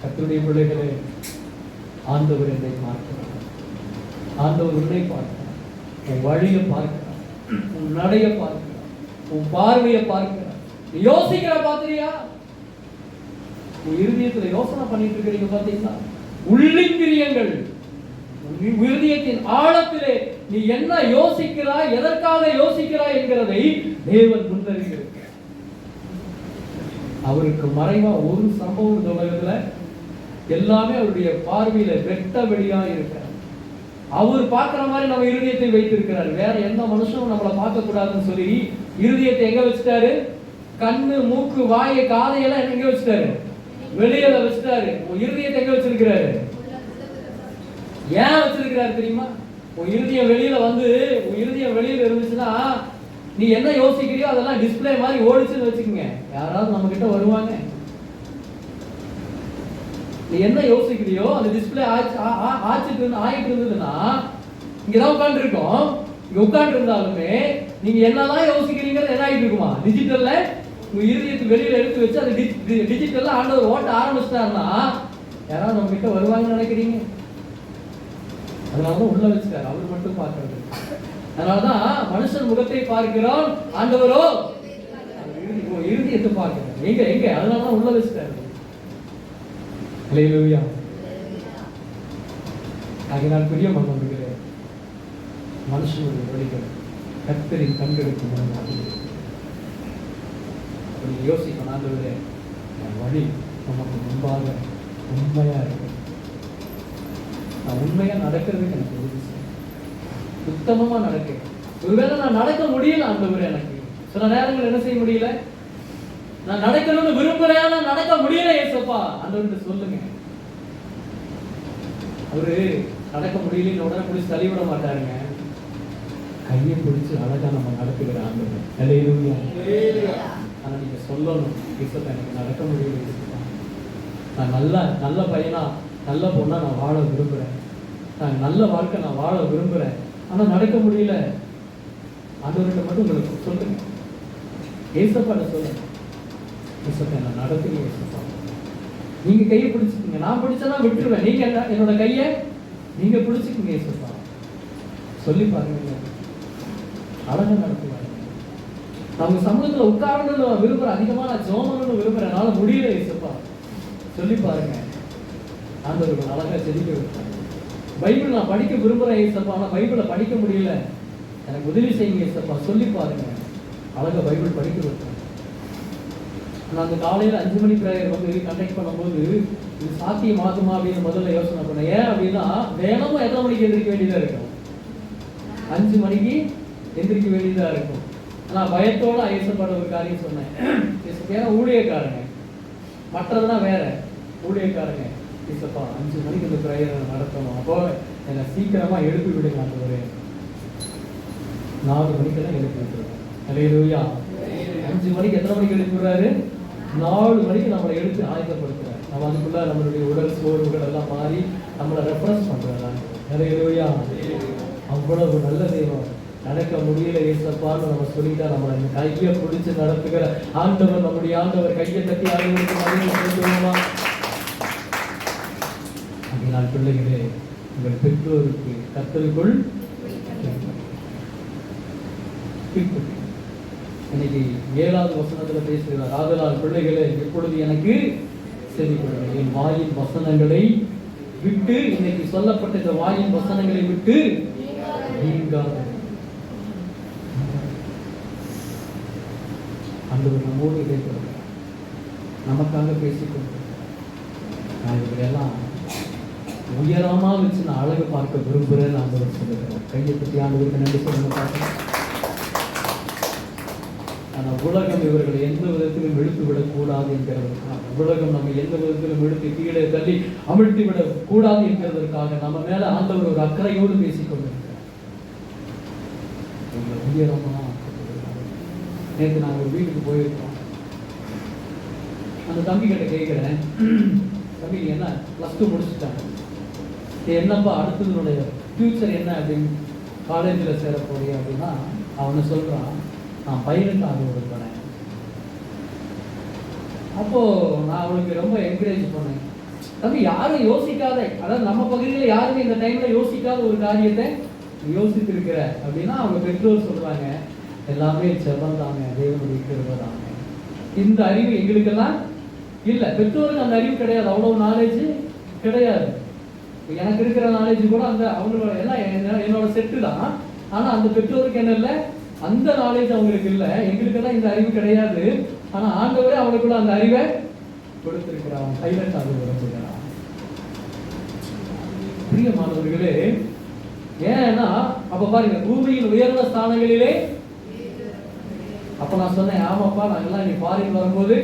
கர்த்தருடைய பிள்ளைகளே, ஆண்டவர் என்னை பார்க்கிறார். ஆண்டவர் உன்னை பார்க்கிறார். உன் வழியை பார்க்கிறார், உன் நடைய பார்க்கிறார், உன் பார்வையை பார்க்கிறார். நீ யோசிக்கிற பாத்திரியா? உன் இருதயத்துல யோசனை பண்ணிட்டு இருக்கிறீங்க பாத்தீங்களா? உள்ளிந்திரியங்கள் இருதயத்தின் ஆழத்திலே நீ என்ன யோசிக்கிறாய், எதற்காக யோசிக்கிறாய் என்கிறதை தேவன் முன்னறிகிறார். அவருக்கு மறைவா ஒரு சம்பவம் இந்த உலகத்துல எல்லாமே அவருடைய பார்வையில வெட்ட வெளியா இருக்கிறார். அவர் பார்க்கிற மாதிரி நம்ம இருதயத்தை வைத்திருக்கிறார். வேற எந்த மனுஷனும் நம்மளை பார்க்க கூடாதுன்னு சொல்லி இருதயத்தை எங்க வச்சுட்டாரு? கண்ணு, மூக்கு, வாயை, காதையெல்லாம் எங்க வச்சுட்டாரு? வெளியில வச்சுட்டாரு. இருதயத்தை எங்க வச்சிருக்கிறாரு? ஏன் வச்சிருக்கிறாரு தெரியுமா? உன் இருதயம் வெளியில உன் இருதயம் வெளியில இருந்துச்சுன்னா நீ என்ன யோசிக்கிறியோ அதெல்லாம் டிஸ்பிளே மாதிரி ஓடிச்சுன்னு வச்சுக்கோங்க. யாராவது நம்ம கிட்ட வருவாங்க. நீ என்ன யோசிக்கிறியோ அந்த டிஸ்பிளே ஆயிட்டு இருந்ததுன்னா இங்கதான் உட்கார்ந்து இருக்கோம். இங்க உட்கார்ந்து இருந்தாலுமே நீங்க என்னதான் யோசிக்கிறீங்கிறது என்ன ஆகிட்டு இருக்குமா? டிஜிட்டல்ல உங்க இருதயத்துக்கு வெளியில எடுத்து வச்சு அது டிஜிட்டல்ல ஆண்டவர் ஓட்ட ஆரம்பிச்சிட்டாருன்னா யாராவது நம்ம கிட்ட வருவாங்கன்னு நினைக்கிறீங்க? அதனாலதான் உள்ள வச்சுட்டாரு. அவர் மட்டும் பார்க்கறது. அதனாலதான் மனுஷன் முகத்தை பார்க்கிறோம், ஆண்டவரோ இருதயத்தை பார்க்கிறார். எங்க எங்க அதனாலதான் உள்ள வச்சுட்டாரு. அல்லேலூயா. ஆகையால் பிரியமானவர்களே, மனுஷனுடைய வழிகள் கர்த்தரின் கண்களுக்கு முன்னாடி யோசிக்கணும். ஆண்டவரே, வழி நமக்கு முன்பாக உண்மையா இருக்கு. நான் உண்மையா நடக்கிறதுக்கு எனக்கு உதவி செய்யும். உத்தமமா நடக்க. ஒருவேளை நான் நடக்க முடியல ஆண்டவரே, எனக்கு சில நேரங்கள் என்ன செய்ய முடியல, நான் நடக்கணும்னு விரும்புறேன், நான் நடக்க முடியல ஏசப்பா ஆண்டவர்கிட்ட சொல்லுங்க. அவரு நடக்க முடியலன்னு உடனே பிடிச்சி தள்ளிவிட மாட்டாருங்க. கையை பிடிச்சி அழகா நம்ம நடத்துகிற ஆண்டவர். அல்லேலூயா. ஆனா நீங்க சொல்லணும், ஏசப்பா எனக்கு நடக்க முடியல ஏசப்பா, நான் நல்ல பையனா நல்ல பொண்ணா நான் வாழ விரும்புறேன், நான் நல்ல வாழ்க்கை நான் வாழ விரும்புறேன், ஆனா நடக்க முடியல. ஆண்டவர்கிட்ட மட்டும் உங்களுக்கு சொல்லுங்க. ஏசப்பாட்ட சொல்லுங்க, ஏசப்பா நான் நடத்துங்க ஏசப்பா. நீங்க கையை பிடிச்சிக்கீங்க, நான் பிடிச்சா விட்டுருவேன். நீங்க என்னோட கையை நீங்க பிடிச்சிக்கீங்க ஏசப்பா. சொல்லி பாருங்க, அழகா நடத்துவாங்க. நம்ம சமூகத்துல உட்காரணும்னு விரும்புறேன், அதிகமா நான் ஜோமன்னு விரும்புறேன், என்னால முடியல ஏசப்பா. சொல்லி பாருங்க, ஆண்டவர்கள் அழகா செதுக்க வைப்பாங்க. பைபிள் நான் படிக்க விரும்புறேன் ஏசப்பா, ஆனா பைபிளை படிக்க முடியல, எனக்கு உதவி செய்யுங்க ஏசப்பா. சொல்லி பாருங்க, அழகா பைபிள் படிக்க வைப்பாங்க. நான் அந்த காலையில 5 மணி பிரேயர் கண்டக்ட் பண்ணும்போது இது சாத்தியமாகுமா அப்படின்னு முதல்ல யோசனை பண்ணேன். ஏன் அப்படின்னா தினமும் எத்தனை மணிக்கு எந்திரிக்க வேண்டியதா இருக்கும்? 5 மணிக்கு எந்திரிக்க வேண்டியதா இருக்கும். நான் பயத்தோட ஏசப்பாட ஒரு காரியம் சொன்னேன். ஏன்னா ஊழியக்காரங்க, மற்றதுனா வேற, ஊழியக்காரங்க ஏசப்பா 5 மணிக்கு இந்த பிரேயர் நடத்தணும், அப்போ என்னை சீக்கிரமா எழுப்பி விடுங்க ஆண்டவரே. 4 மணிக்கெல்லாம் எழுப்பி விட்டுருவேன். அல்லேலூயா. 5 மணிக்கு எத்தனை மணிக்கு எழுப்பி விடுறாரு? 4 மணிக்கு நம்மளை எடுத்து ஆயத்தப்படுத்துறாரு. நம்ம அதுக்குள்ள நம்மளுடைய உடல் சோர்வுகள் எல்லாம் மாறி நம்மளை ரெஃபரன்ஸ் பண்றாரு. அல்லேலூயா. அவ்வளவு நல்ல தெய்வம். நடக்க முடியல ஏசப்பான்னு நம்ம சொல்லிட்டா நம்மளை கையை பிடிச்சு நடத்துகிற ஆண்டவர், நம்முடைய ஆண்டவர். கையை தட்டி ஆண்டவருக்கு அப்படினால் பிள்ளைகளே, உங்கள் பெற்றோருக்கு கர்த்தருக்குள் இன்னைக்கு 7வது வசனத்துல பேசுகிறார். ஆதலால் பிள்ளைகளே, எப்பொழுது எனக்கு செவி கொடுங்கள், என் வாயின் வசனங்களை விட்டு, இன்னைக்கு சொல்லப்பட்ட இந்த வாயின் வசனங்களை விட்டு நீங்காத. ஆண்டவர் நம்மோடு இடைப்படுகிறார், நமக்காக பேசிக்கொண்டு. நான் இவரையெல்லாம் உயரமா வச்சு நான் அழகு பார்க்க விரும்புகிறேன்னு ஆண்டவர் சொல்லுகிறார். கையை பற்றி ஆண்டவருக்கு நன்றி சொல்லுங்க பார்க்கலாம். ஆனால் உலகம் இவர்களை எந்த விதத்திலும் இழுத்து விடக்கூடாது என்கிறதற்காக, உலகம் நம்ம எந்த விதத்திலும் இழுத்து கீழே தள்ளி அமிழ்த்தி விடக் கூடாது என்கிறதற்காக நம்ம மேல ஆண்டவர் ஒரு அக்கறையோடு பேசிக்கொண்டிருக்கிறார். உயரமா நேற்று நாங்கள் ஒரு வீட்டுக்கு போயிருக்கோம். அந்த தம்பி கிட்ட கேட்கிறேன், தம்பி என்ன +2 முடிச்சுட்டாங்க, என்னப்பா அடுத்ததுனுடைய ஃபியூச்சர் என்ன அப்படின்னு, காலேஜில் சேர போறியா அப்படின்னா அவனை சொல்கிறான், நான் பைலட் ஆக விரும்புகிறேன். அப்போ நான் அவளுக்கு ரொம்ப என்கரேஜ் பண்ணேன். தம்பி, யாரும் யோசிக்காத, அதாவது நம்ம பகுதியில் யாருமே இந்த டைம்ல யோசிக்காத ஒரு காரியத்தை யோசித்து இருக்கிற அப்படின்னா அவங்க பெற்றோர் சொல்றாங்க, எல்லாமே செல்வம் தாங்க, தேவனுடைய கிருபை தாங்க. இந்த அறிவு எங்களுக்கெல்லாம் இல்லை, பெற்றோருக்கு அந்த அறிவு கிடையாது, அவ்வளவு நாலேஜ் கிடையாது. எனக்கு இருக்கிற நாலேஜ் கூட அந்த அவங்களோட எல்லாம் என்னோட செட்டு தான். ஆனா அந்த பெற்றோருக்கு என்ன இல்லை, அந்த நாலேஜ் அவங்களுக்கு இல்லை. எங்களுக்கெல்லாம் இந்த அறிவு கிடையாது. ஆனா ஆண்டவரே அவங்களுக்குள்ள அந்த அறிவை கொடுத்திருக்கிறான். சைலண்ட் ஆக விரும்புகிறான். பிரியமானவர்களே, ஏன்னா அப்ப பாருங்க, பூமியின் உயர்ந்த ஸ்தானங்களிலே. அப்ப நான் சொன்னேன், ஆமாப்பா நாங்கெல்லாம் நீ ஃபாரின் வரும்போது